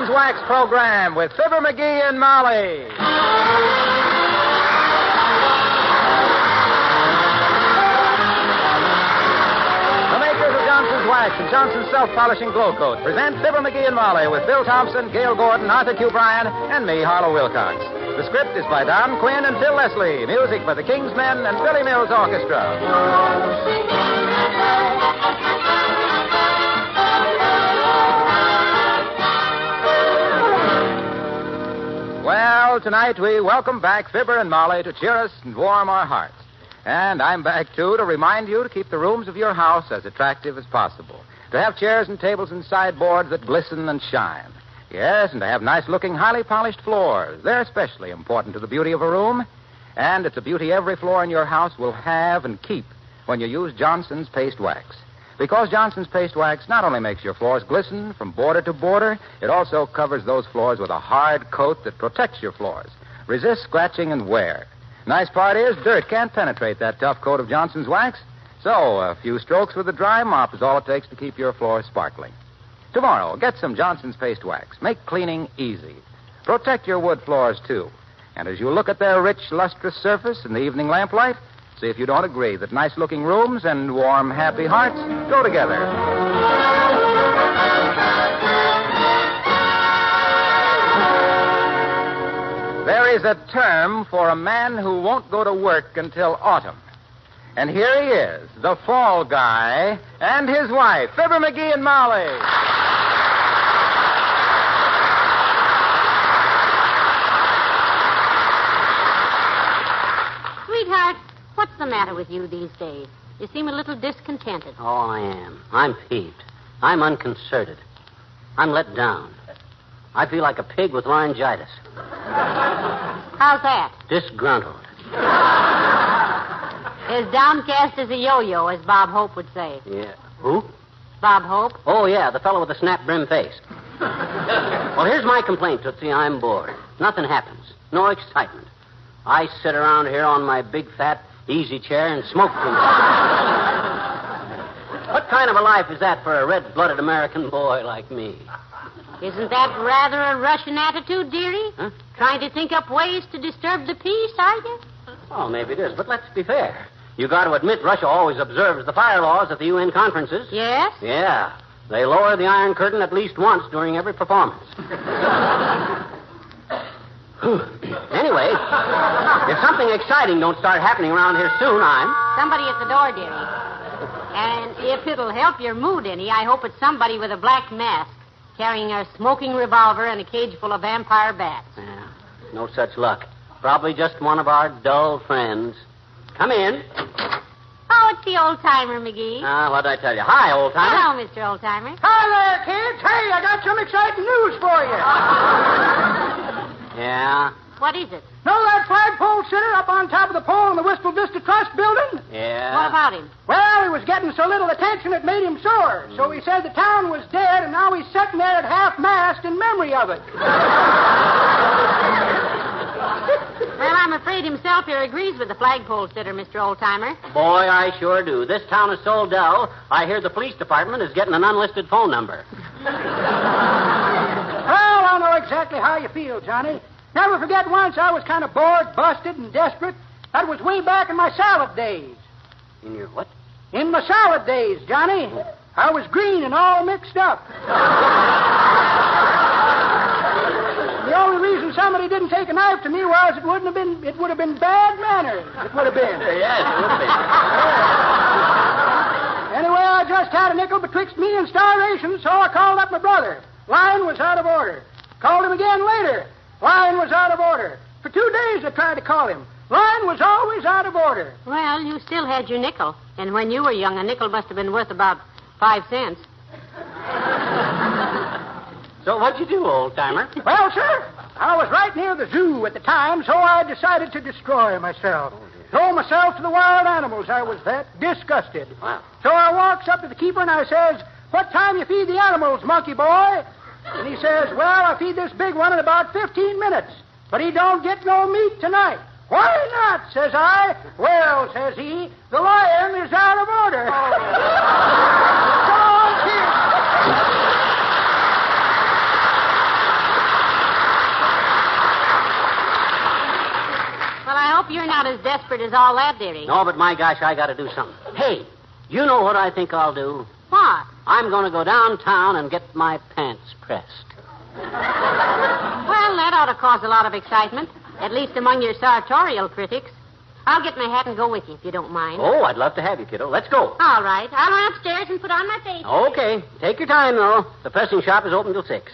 Johnson's Wax program with Fibber, McGee, and Molly. The makers of Johnson's Wax and Johnson's Self-Polishing Glow Coat present Fibber, McGee, and Molly with Bill Thompson, Gail Gordon, Arthur Q. Bryan, and me, Harlow Wilcox. The script is by Don Quinn and Phil Leslie. Music by the King's Men and Billy Mills Orchestra. Well, tonight we welcome back Fibber and Molly to cheer us and warm our hearts. And I'm back, too, to remind you to keep the rooms of your house as attractive as possible. To have chairs and tables and sideboards that glisten and shine. Yes, and to have nice-looking, highly polished floors. They're especially important to the beauty of a room. And it's a beauty every floor in your house will have and keep when you use Johnson's Paste Wax. Because Johnson's Paste Wax not only makes your floors glisten from border to border, it also covers those floors with a hard coat that protects your floors, resists scratching and wear. Nice part is, dirt can't penetrate that tough coat of Johnson's Wax. So, a few strokes with a dry mop is all it takes to keep your floors sparkling. Tomorrow, get some Johnson's Paste Wax. Make cleaning easy. Protect your wood floors, too. And as you look at their rich, lustrous surface in the evening lamplight, see if you don't agree that nice-looking rooms and warm, happy hearts go together. There is a term for a man who won't go to work until autumn. And here he is, the fall guy, and his wife, Fibber, McGee, and Molly. Sweetheart, what's the matter with you these days? You seem a little discontented. Oh, I am. I'm peeved. I'm unconcerted. I'm let down. I feel like a pig with laryngitis. How's that? Disgruntled. As downcast as a yo-yo, as Bob Hope would say. Yeah. Who? Bob Hope? Oh, yeah, the fellow with the snap-brim face. Well, here's my complaint, Tootsie. I'm bored. Nothing happens. No excitement. I sit around here on my big, fat, easy chair and smoke too much. What kind of a life is that for a red-blooded American boy like me? Isn't that rather a Russian attitude, dearie? Huh? Trying to think up ways to disturb the peace, are you? Oh, maybe it is, but let's be fair. You got to admit Russia always observes the fire laws at the UN conferences. Yes? Yeah. They lower the Iron Curtain at least once during every performance. Anyway, if something exciting don't start happening around here soon, Somebody at the door, dearie. And if it'll help your mood any, I hope it's somebody with a black mask, carrying a smoking revolver and a cage full of vampire bats. Yeah, no such luck. Probably just one of our dull friends. Come in. Oh, it's the old-timer, McGee. What'd I tell you? Hi, old-timer. Hello, Mr. Old-timer. Hi there, kids. Hey, I got some exciting news for you. Yeah? What is it? Know that flagpole sitter up on top of the pole in the Wistful Vista Trust building? Yeah? What about him? Well, he was getting so little attention it made him sore. So he said the town was dead, and now he's sitting there at half-mast in memory of it. Well, I'm afraid himself here agrees with the flagpole sitter, Mr. Old-timer. Boy, I sure do. This town is so dull, I hear the police department is getting an unlisted phone number. Well, I know exactly how you feel, Johnny. Never forget once I was kind of bored, busted, and desperate. That was way back in my salad days. In your what? In my salad days, Johnny. I was green and all mixed up. The only reason somebody didn't take a knife to me was it would have been bad manners. It would have been. Yes, it would be. Anyway, I just had a nickel betwixt me and starvation, so I called up my brother. Line was out of order. Called him again later. Line was out of order. For 2 days I tried to call him. Line was always out of order. Well, you still had your nickel. And when you were young, a nickel must have been worth about 5 cents. So what'd you do, old-timer? Well, sir, I was right near the zoo at the time, so I decided to destroy myself. Throw myself to the wild animals. I was that disgusted. Wow. So I walks up to the keeper and I says, "What time you feed the animals, monkey boy?" And he says, "Well, I feed this big one in about 15 minutes. But he don't get no meat tonight." "Why not?" says I. "Well," says he, "the lion is out of order." So, not as desperate as all that, dearie. No, but my gosh, I got to do something. Hey, you know what I think I'll do? What? I'm going to go downtown and get my pants pressed. Well, that ought to cause a lot of excitement, at least among your sartorial critics. I'll get my hat and go with you, if you don't mind. Oh, I'd love to have you, kiddo. Let's go. All right. I'll run upstairs and put on my face. Okay. Take your time, though. The pressing shop is open till 6.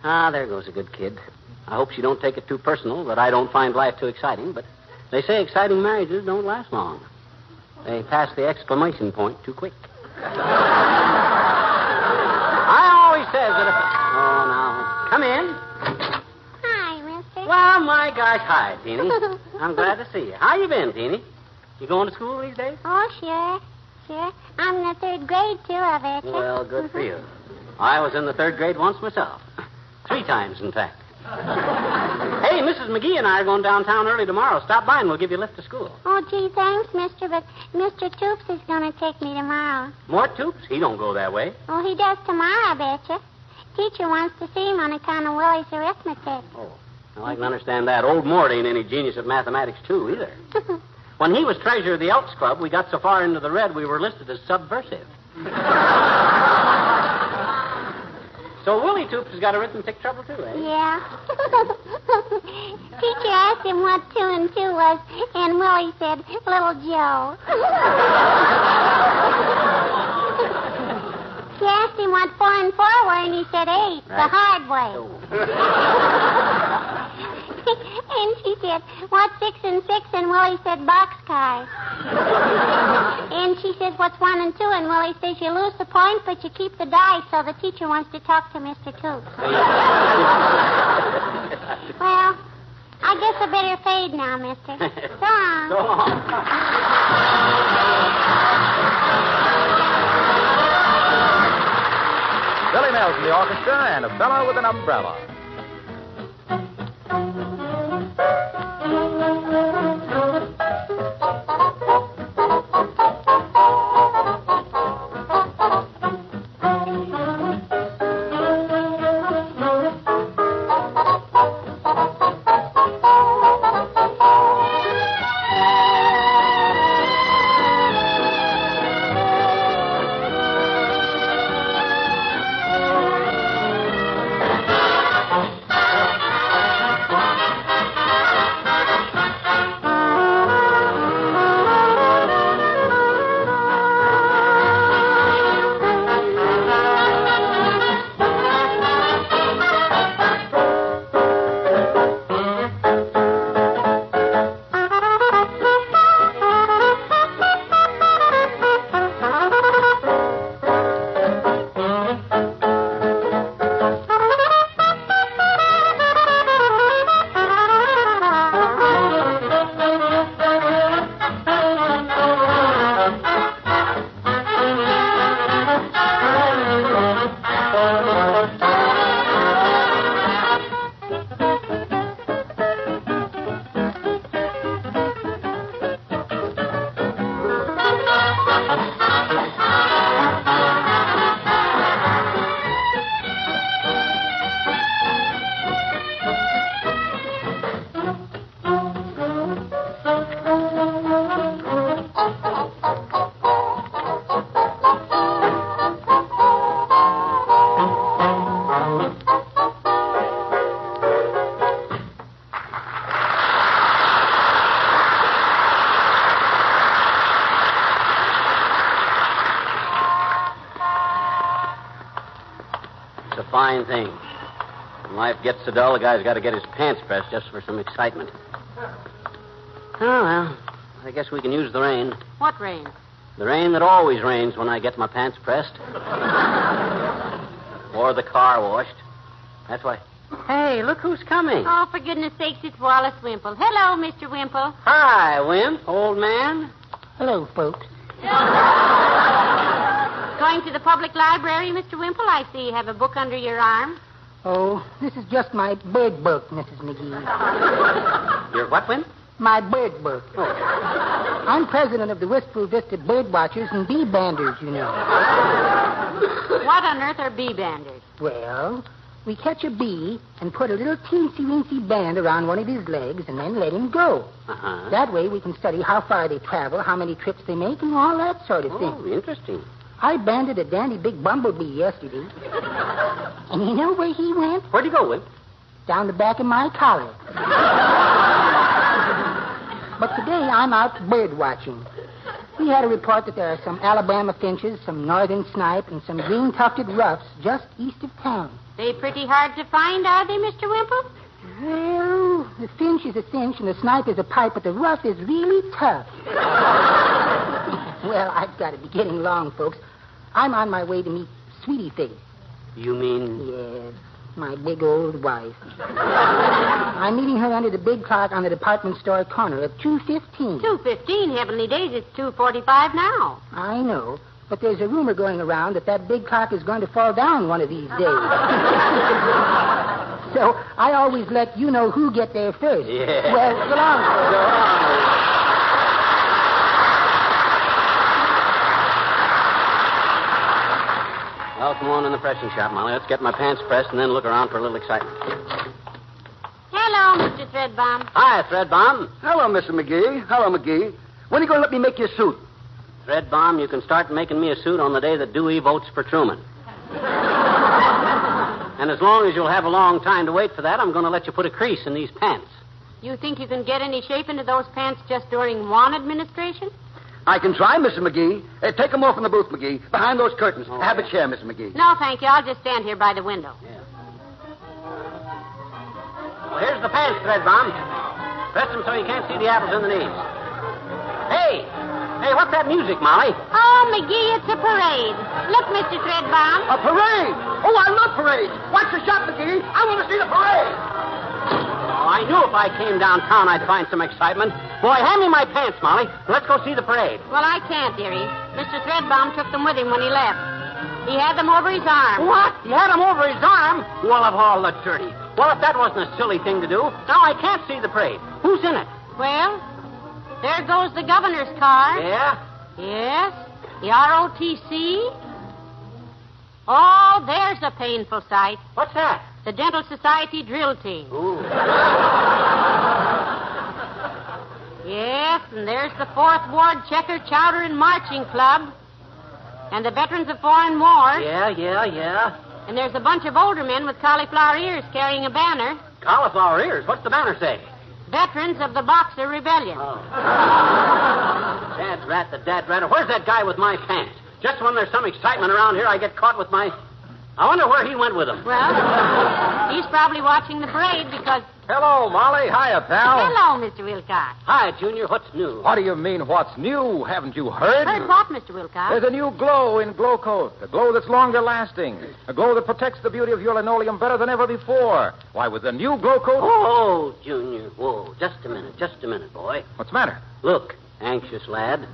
Ah, there goes a good kid. I hope she don't take it too personal that I don't find life too exciting, but they say exciting marriages don't last long. They pass the exclamation point too quick. I always says that if... Oh, now, come in. Hi, mister. Well, my gosh, hi, Teeny. I'm glad to see you. How you been, Teeny? You going to school these days? Oh, sure. Sure. I'm in the 3rd grade, too, I bet you. Well, good for you. I was in the 3rd grade once myself. 3 times, in fact. Hey, Mrs. McGee and I are going downtown early tomorrow. Stop by and we'll give you a lift to school. Oh, gee, thanks, mister, but Mr. Toops is going to take me tomorrow. Mort Toops? He don't go that way. Oh, he does tomorrow, I bet you. Teacher wants to see him on account of Willie's arithmetic. Oh, well, I can understand that. Old Mort ain't any genius at mathematics, too, either. When he was treasurer of the Elks Club, we got so far into the red we were listed as subversive. So Willie Toops has got arithmetic trouble, too, eh? Yeah. Teacher asked him what 2 and 2 was, and Willie said, Little Joe. She asked him what 4 and 4 were, and he said 8, Right. the hard way. Oh. And she said, what's 6 and 6? And Willie said, boxcars. And she said, what's 1 and 2? And Willie says, you lose the point, but you keep the dice, so the teacher wants to talk to Mr. Toops. Well, I guess I better fade now, mister. So long. So long. Billy Mills in the orchestra and a fellow with an umbrella. Fine thing. When life gets so dull, a guy's got to get his pants pressed just for some excitement. Oh, well, I guess we can use the rain. What rain? The rain that always rains when I get my pants pressed. Or the car washed. That's why. Hey, look who's coming. Oh, for goodness sakes, it's Wallace Wimple. Hello, Mr. Wimple. Hi, Wimp, old man. Hello, folks. Going to the public library, Mr. Wimple? I see you have a book under your arm. Oh, this is just my bird book, Mrs. McGee. Your what, Wimp? My bird book. Oh. I'm president of the Wistful Vista Bird Watchers and Bee Banders, you know. What on earth are bee banders? Well, We catch a bee and put a little teensy-weensy band around one of his legs and then let him go. Uh-huh. That way we can study how far they travel, how many trips they make, and all that sort of thing. Oh, interesting. I banded a dandy big bumblebee yesterday. And you know where he went? Where'd you go, Wimp? Down the back of my collar. But today I'm out bird watching. We had a report that there are some Alabama finches, some northern snipe, and some green-tufted ruffs just east of town. They pretty hard to find, are they, Mr. Wimple? Well, the finch is a cinch and the snipe is a pipe, but the ruff is really tough. Well, I've got to be getting long, folks. I'm on my way to meet Sweetie Face. You mean? Yes, my big old wife. I'm meeting her under the big clock on the department store corner at 2:15. 2:15, heavenly days. It's 2:45 now. I know, but there's a rumor going around that big clock is going to fall down one of these days. So I always let you know who get there first. Yeah. Well, so long. Well, come on in the pressing shop, Molly. Let's get my pants pressed and then look around for a little excitement. Hello, Mr. Threadbomb. Hi, Threadbomb. Hello, Mr. McGee. Hello, McGee. When are you going to let me make your suit? Threadbomb, you can start making me a suit on the day that Dewey votes for Truman. And as long as you'll have a long time to wait for that, I'm going to let you put a crease in these pants. You think you can get any shape into those pants just during one administration? I can try, Mr. McGee. Take them off in the booth, McGee, behind those curtains. Oh, Have a chair, Mr. McGee. No, thank you. I'll just stand here by the window. Yeah. Well, here's the pants, Threadbomb. Press them so you can't see the apples in the knees. Hey, what's that music, Molly? Oh, McGee, it's a parade. Look, Mr. Threadbomb. A parade! Oh, I love parades. Watch the shop, McGee. I want to see the parade. Oh, I knew if I came downtown I'd find some excitement. Boy, hand me my pants, Molly. Let's go see the parade. Well, I can't, dearie. Mr. Threadbomb took them with him when he left. He had them over his arm. What? He had him over his arm? Well, of all the dirty. Well, if that wasn't a silly thing to do, now I can't see the parade. Who's in it? Well, there goes the governor's car. Yeah? Yes, the ROTC. Oh, there's a painful sight. What's that? The Dental Society drill team. Ooh. Yes, and there's the 4th Ward Checker Chowder and Marching Club. And the Veterans of Foreign Wars. Yeah. And there's a bunch of older men with cauliflower ears carrying a banner. Cauliflower ears? What's the banner say? Veterans of the Boxer Rebellion. Oh. Dad rat, the dad rat. Where's that guy with my pants? Just when there's some excitement around here, I get caught with my... I wonder where he went with them. Well, he's probably watching the parade because... Hello, Molly. Hiya, pal. Hello, Mr. Wilcox. Hi, Junior. What's new? What do you mean, what's new? Haven't you heard? Heard what, Mr. Wilcox? There's a new glow in Glow Coat. A glow that's longer lasting. A glow that protects the beauty of your linoleum better than ever before. Why, with the new Glow Coat... Oh, Junior. Whoa, just a minute, boy. What's the matter? Look, anxious lad.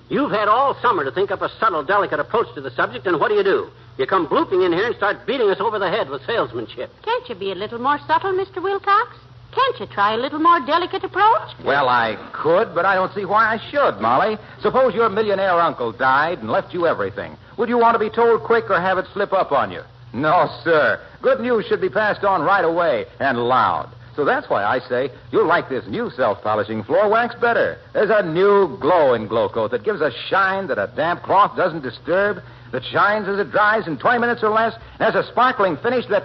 You've had all summer to think up a subtle, delicate approach to the subject, and what do? You come blooping in here and start beating us over the head with salesmanship. Can't you be a little more subtle, Mr. Wilcox? Can't you try a little more delicate approach? Well, I could, but I don't see why I should, Molly. Suppose your millionaire uncle died and left you everything. Would you want to be told quick or have it slip up on you? No, sir. Good news should be passed on right away and loud. So that's why I say you'll like this new self-polishing floor wax better. There's a new glow in Glow Coat that gives a shine that a damp cloth doesn't disturb, that shines as it dries in 20 minutes or less, and has a sparkling finish that...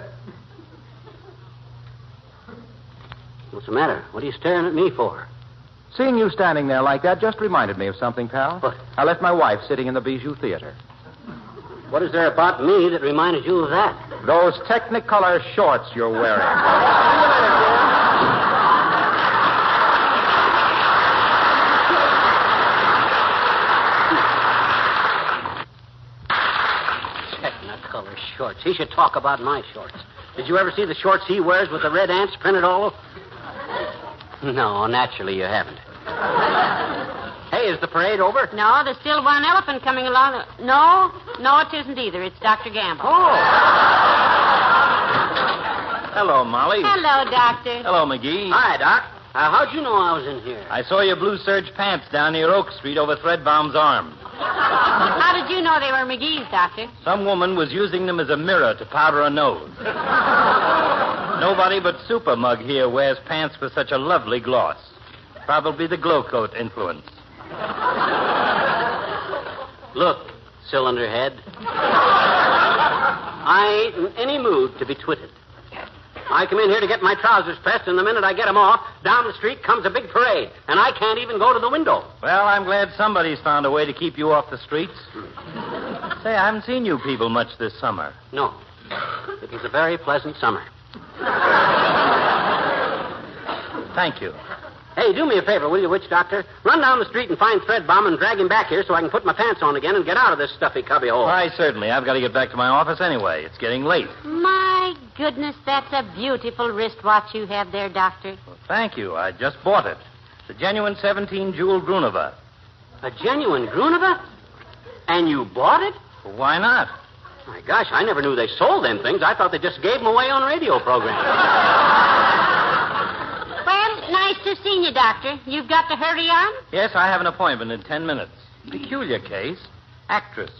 What's the matter? What are you staring at me for? Seeing you standing there like that just reminded me of something, pal. What? I left my wife sitting in the Bijou Theater. What is there about me that reminded you of that? Those Technicolor shorts you're wearing. Technicolor shorts. He should talk about my shorts. Did you ever see the shorts he wears with the red ants printed all over? No, naturally you haven't. Hey, is the parade over? No, there's still one elephant coming along. No, it isn't either. It's Dr. Gamble. Oh. Hello, Molly. Hello, Doctor. Hello, McGee. Hi, Doc. How'd you know I was in here? I saw your blue serge pants down near Oak Street over Threadbomb's arm. How did you know they were McGee's, Doctor? Some woman was using them as a mirror to powder a nose. Nobody but Super Mug here wears pants with such a lovely gloss. Probably the glow coat influence. Look, cylinder head. I ain't in any mood to be twitted. I come in here to get my trousers pressed, and the minute I get them off, down the street comes a big parade, and I can't even go to the window. Well, I'm glad somebody's found a way to keep you off the streets. Say, I haven't seen you people much this summer. No. It was a very pleasant summer. Thank you. Hey, do me a favor, will you, witch doctor? Run down the street and find Threadbomb and drag him back here so I can put my pants on again and get out of this stuffy cubbyhole. Why, certainly. I've got to get back to my office anyway. It's getting late. My goodness, that's a beautiful wristwatch you have there, Doctor. Well, thank you. I just bought it. It's a genuine 17-jewel Grunova. A genuine Grunova? And you bought it? Well, why not? My gosh, I never knew they sold them things. I thought they just gave them away on radio programs. Well, nice to see you, Doctor. You've got to hurry on? Yes, I have an appointment in 10 minutes. Peculiar case. Actress.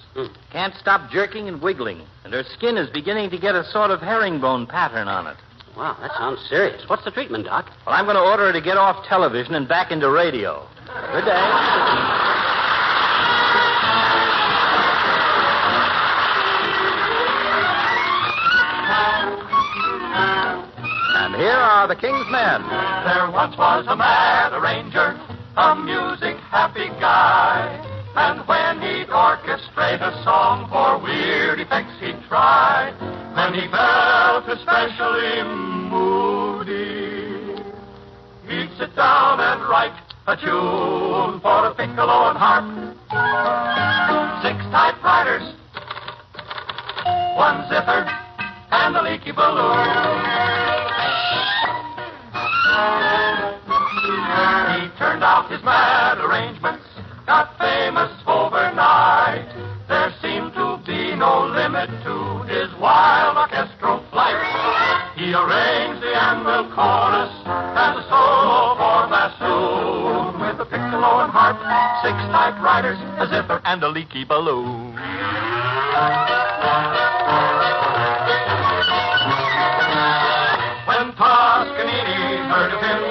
Can't stop jerking and wiggling, and her skin is beginning to get a sort of herringbone pattern on it. Wow, that sounds serious. What's the treatment, Doc? Well, I'm going to order her to get off television and back into radio. Good day. And here are the King's Men. There once was a mad arranger, a music-happy guy. And when he'd orchestrate a song for weird effects he'd try, when he felt especially moody, he'd sit down and write a tune for a piccolo and harp. 6 typewriters, 1 zither, and a leaky balloon. He turned out his mad arrangements, got famous overnight. There seemed to be no limit to his wild orchestral flight. He arranged the anvil chorus and the solo for bassoon with a piccolo and harp, 6 typewriters, a zither, and a leaky balloon. When Toscanini heard of him,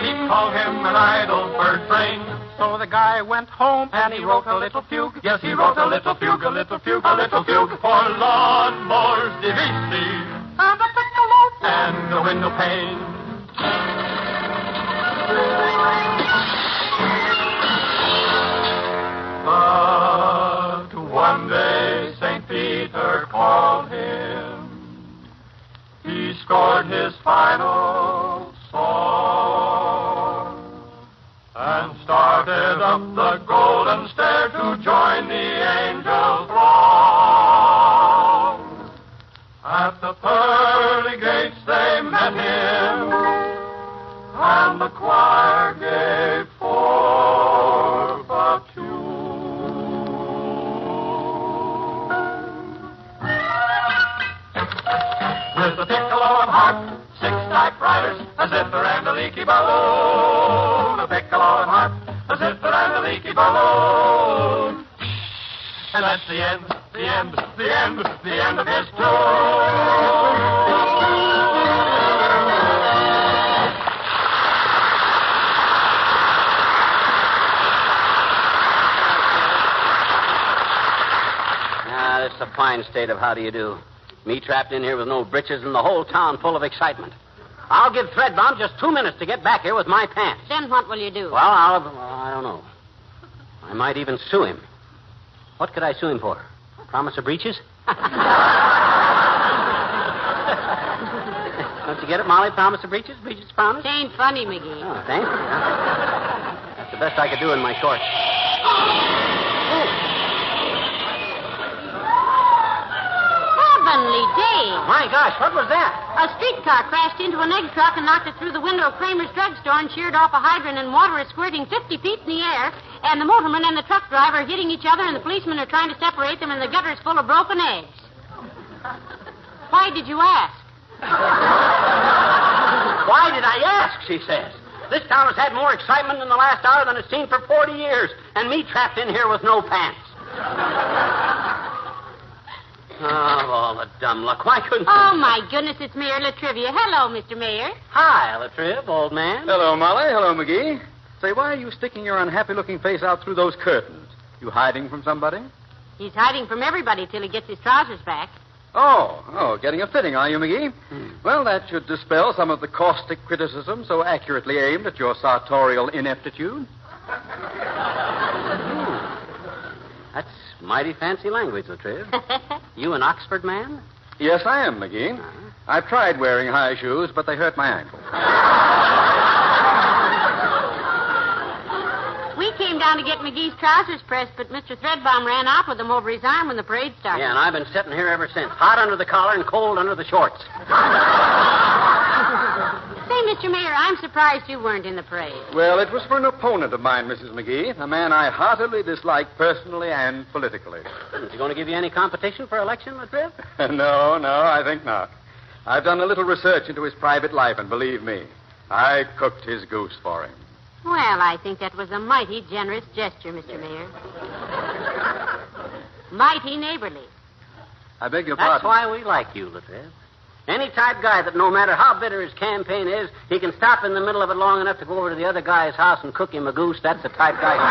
he called him an idle bird brain. So the guy went home and he wrote a little fugue. Yes, he wrote a little fugue, a little fugue, a little fugue for lawnmowers, divisi, and a piccolo, and a window pane. But one day St. Peter called him. He scored his final song and started up the golden stair to join the angel throng. At the pearly gates they met him, and the choir gave forth a tune. With a piccolo and harp, 6 typewriters, a zither and a leaky balloon. A piccolo and harp, a zither and a leaky balloon. And that's the end, the end, the end, the end of his tune. It's a fine state of how do you do. Me trapped in here with no britches and the whole town full of excitement. I'll give Threadbomb just 2 minutes to get back here with my pants. Then what will you do? Well, I don't know. I might even sue him. What could I sue him for? Promise of breeches? Don't you get it, Molly? Promise of breeches? Breeches promise? It ain't funny, McGee. Oh, thanks. That's the best I could do in my shorts. Heavenly days. My gosh, what was that? A streetcar crashed into an egg truck and knocked it through the window of Kramer's drugstore and sheared off a hydrant, and water is squirting 50 feet in the air, and the motorman and the truck driver are hitting each other, and the policemen are trying to separate them, and the gutter's full of broken eggs. Why did you ask? Why did I ask, she says. This town has had more excitement in the last hour than it's seen for 40 years, and me trapped in here with no pants. Oh, all the dumb luck. Why couldn't... Oh, my goodness, it's Mayor Latrivia. Hello, Mr. Mayor. Hi, Latriv, old man. Hello, Molly. Hello, McGee. Say, why are you sticking your unhappy-looking face out through those curtains? You hiding from somebody? He's hiding from everybody till he gets his trousers back. Oh, getting a fitting, are you, McGee? Well, that should dispel some of the caustic criticism so accurately aimed at your sartorial ineptitude. That's mighty fancy language, Latriv. You an Oxford man? Yes, I am, McGee. I've tried wearing high shoes, but they hurt my ankle. We came down to get McGee's trousers pressed, but Mr. Threadbomb ran off with them over his arm when the parade started. Yeah, and I've been sitting here ever since. Hot under the collar and cold under the shorts. Say, Mr. Mayor, I'm surprised you weren't in the parade. Well, it was for an opponent of mine, Mrs. McGee, a man I heartily dislike personally and politically. Is he going to give you any competition for election, Latriv? No, I think not. I've done a little research into his private life, and believe me, I cooked his goose for him. Well, I think that was a mighty generous gesture, Mr. Mayor. Mighty neighborly. I beg your That's pardon. why we like you, Latriv. Any type guy that no matter how bitter his campaign is, he can stop in the middle of it long enough to go over to the other guy's house and cook him a goose, that's the type guy who...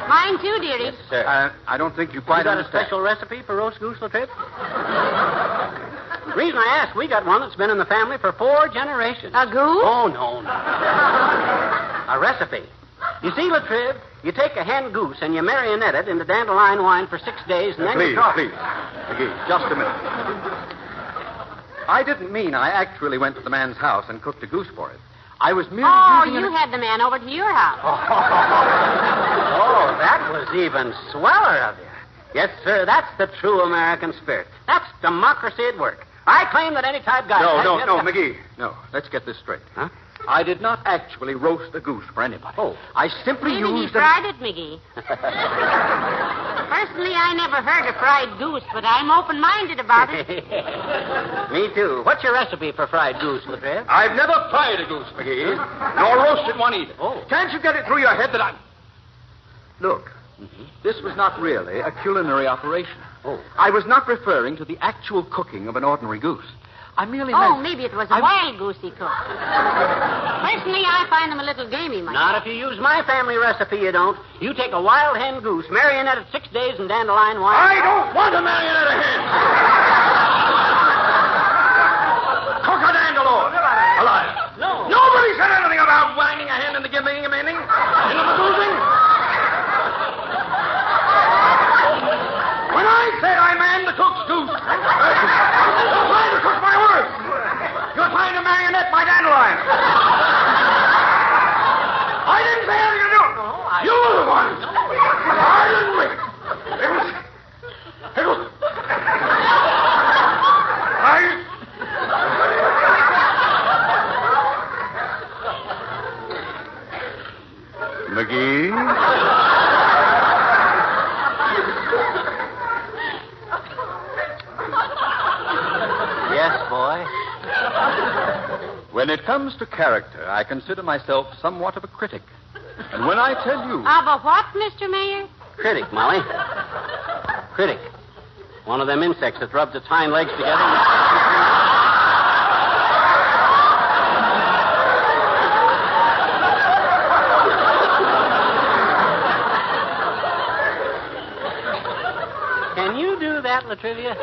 Mine too, dearie. Yes, sir. I don't think you quite You got understand. a special recipe for roast goose, Latriv? The reason I ask, we got one that's been in the family for 4 generations. A goose? Oh, no. A recipe. You see, Latriv, you take a hen goose and you marionette it into dandelion wine for 6 days, and then you toss it. Please. McGee, just a minute. I didn't mean I actually went to the man's house and cooked a goose for it. I was merely using you had the man over to your house. Oh, that was even sweller of you. Yes, sir, that's the true American spirit. That's democracy at work. I claim that any type guy... No, McGee. No, let's get this straight. Huh? I did not actually roast a goose for anybody. Oh. I simply Maybe he used... fried it, McGee. Personally, I never heard of fried goose, but I'm open-minded about it. Me too. What's your recipe for fried goose, Latriv? I've never fried a goose, McGee, nor roasted one either. Oh. Can't you get it through your head that I'm... Look, this was not really a culinary operation. Oh. I was not referring to the actual cooking of an ordinary goose. I merely Oh, meant... maybe it was a wild goose he cooked. Personally, I find them a little gamey, myself. Not if you use my family recipe, you don't. You take a wild hen goose, marionette it 6 days in dandelion wine... I don't want a marionette of hen! Cook a dandelion! Alive. No. Nobody said anything about winding a hen into giving him anything. Into the goosing. When I said I manned the cook's goose, you're trying to cook my words. You're trying to marionette my dandelion. I didn't say anything to do. You were the one. I didn't wait. It was... McGee? Yes, boy. When it comes to character, I consider myself somewhat of a critic. And when I tell you... Of a what, Mr. Mayor? Critic, Molly. Critic. One of them insects that rubs its hind legs together. Can you do that, Latrivia?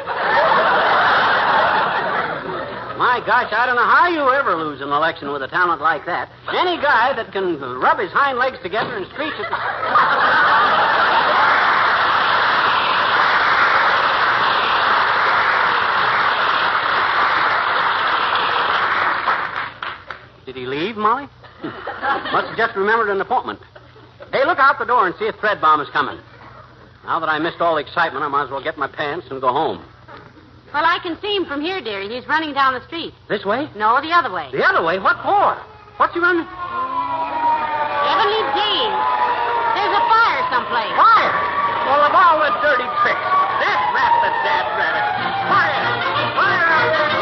My gosh, I don't know how you ever lose an election with a talent like that. Any guy that can rub his hind legs together and screech at the... Did he leave, Molly? Must have just remembered an appointment. Hey, look out the door and see if Threadbomb is coming. Now that I missed all the excitement, I might as well get my pants and go home. Well, I can see him from here, dearie. He's running down the street. This way? No, the other way. The other way? What for? What's he running? Heavenly days. There's a fire someplace. Fire! Well, of all the dirty tricks. That rat, the dad rabbit. Fire! Fire out there!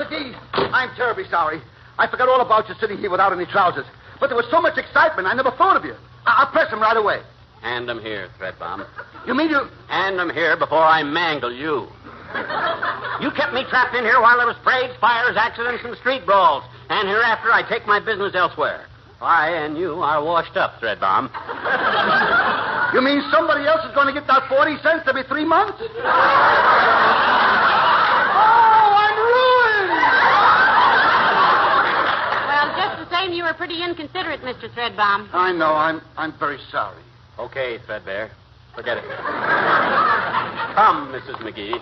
McGee, I'm terribly sorry. I forgot all about you sitting here without any trousers. But there was so much excitement, I never thought of you. I'll press him right away. Hand them here, Threadbomb. You mean you... Hand them here before I mangle you. You kept me trapped in here while there was parades, fires, accidents, and street brawls. And hereafter I take my business elsewhere. I and you are washed up, Threadbomb. You mean somebody else is going to get that 40 cents every 3 months? Oh, I'm ruined! Well, just the same, you were pretty inconsiderate, Mr. Threadbomb. I know. I'm very sorry. Okay, Threadbare. Forget it. Come, Mrs. McGee.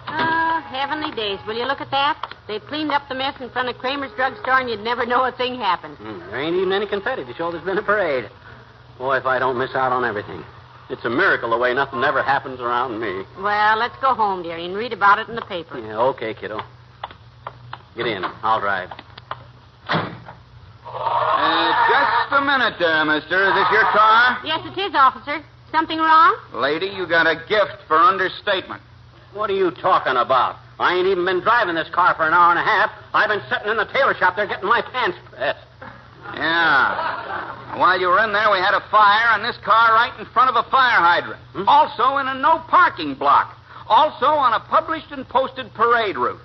Oh, heavenly days. Will you look at that? They've cleaned up the mess in front of Kramer's drugstore, and you'd never know a thing happened. There ain't even any confetti to show there's been a parade. Boy, if I don't miss out on everything. It's a miracle the way nothing ever happens around me. Well, let's go home, dearie, and read about it in the paper. Yeah, okay, kiddo. Get in. I'll drive. Just a minute there, mister. Is this your car? Yes, it is, officer. Something wrong? Lady, you got a gift for understatement. What are you talking about? I ain't even been driving this car for an hour and a half. I've been sitting in the tailor shop there getting my pants pressed. Yeah. While you were in there, we had a fire on this car right in front of a fire hydrant. Also in a no parking block. Also on a published and posted parade route.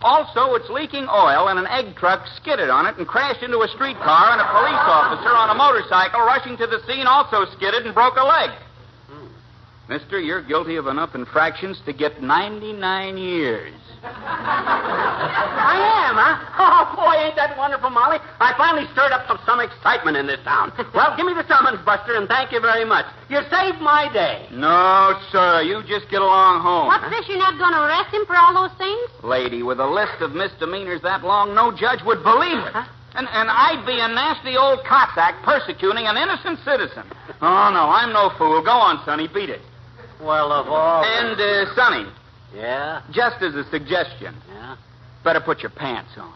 Also, it's leaking oil, and an egg truck skidded on it and crashed into a streetcar, and a police officer on a motorcycle rushing to the scene also skidded and broke a leg. Mister, you're guilty of enough infractions to get 99 years. I am, huh? Oh, boy, ain't that wonderful, Molly? I finally stirred up some excitement in this town. Well, give me the summons, Buster, and thank you very much. You saved my day. No, sir. You just get along home. What's this? You're not going to arrest him for all those things? Lady, with a list of misdemeanors that long, no judge would believe it. Huh? And I'd be a nasty old Cossack persecuting an innocent citizen. Oh, no, I'm no fool. Go on, Sonny. Beat it. Well, of all... And, Sonny, Yeah? just as a suggestion, Yeah? better put your pants on.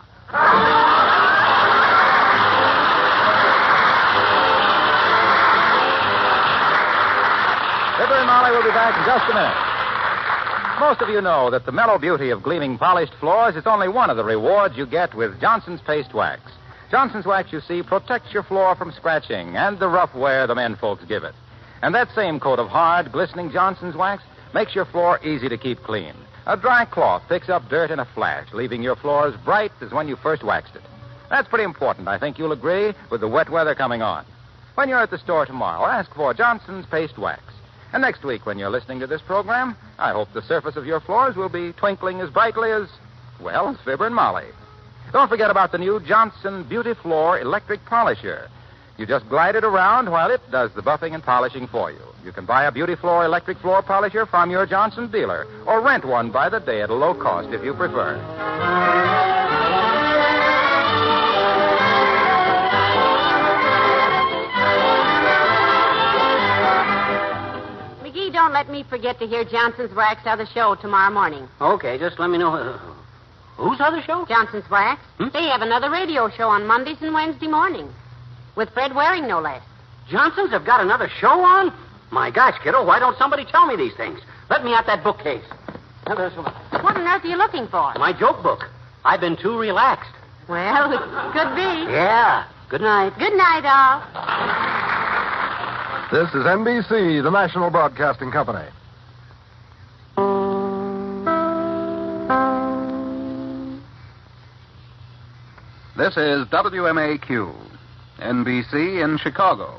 Fibber and Molly will be back in just a minute. Most of you know that the mellow beauty of gleaming polished floors is only one of the rewards you get with Johnson's Paste Wax. Johnson's Wax, you see, protects your floor from scratching and the rough wear the men folks give it. And that same coat of hard, glistening Johnson's Wax makes your floor easy to keep clean. A dry cloth picks up dirt in a flash, leaving your floor as bright as when you first waxed it. That's pretty important, I think you'll agree, with the wet weather coming on. When you're at the store tomorrow, ask for Johnson's Paste Wax. And next week, when you're listening to this program, I hope the surface of your floors will be twinkling as brightly as, well, as Fibber and Molly. Don't forget about the new Johnson Beauty Floor Electric Polisher. You just glide it around while it does the buffing and polishing for you. You can buy a Beauty Floor electric floor polisher from your Johnson dealer, or rent one by the day at a low cost if you prefer. McGee, don't let me forget to hear Johnson's Wax other show tomorrow morning. Okay, just let me know... whose other show? Johnson's Wax? They have another radio show on Mondays and Wednesday morning. With Fred Waring, no less. Johnson's have got another show on? My gosh, kiddo, why don't somebody tell me these things? Let me out that bookcase. Now, What on earth are you looking for? my joke book. I've been too relaxed. Well, it could be. Yeah. Good night. Good night, all. This is NBC, the National Broadcasting Company. This is WMAQ, NBC in Chicago.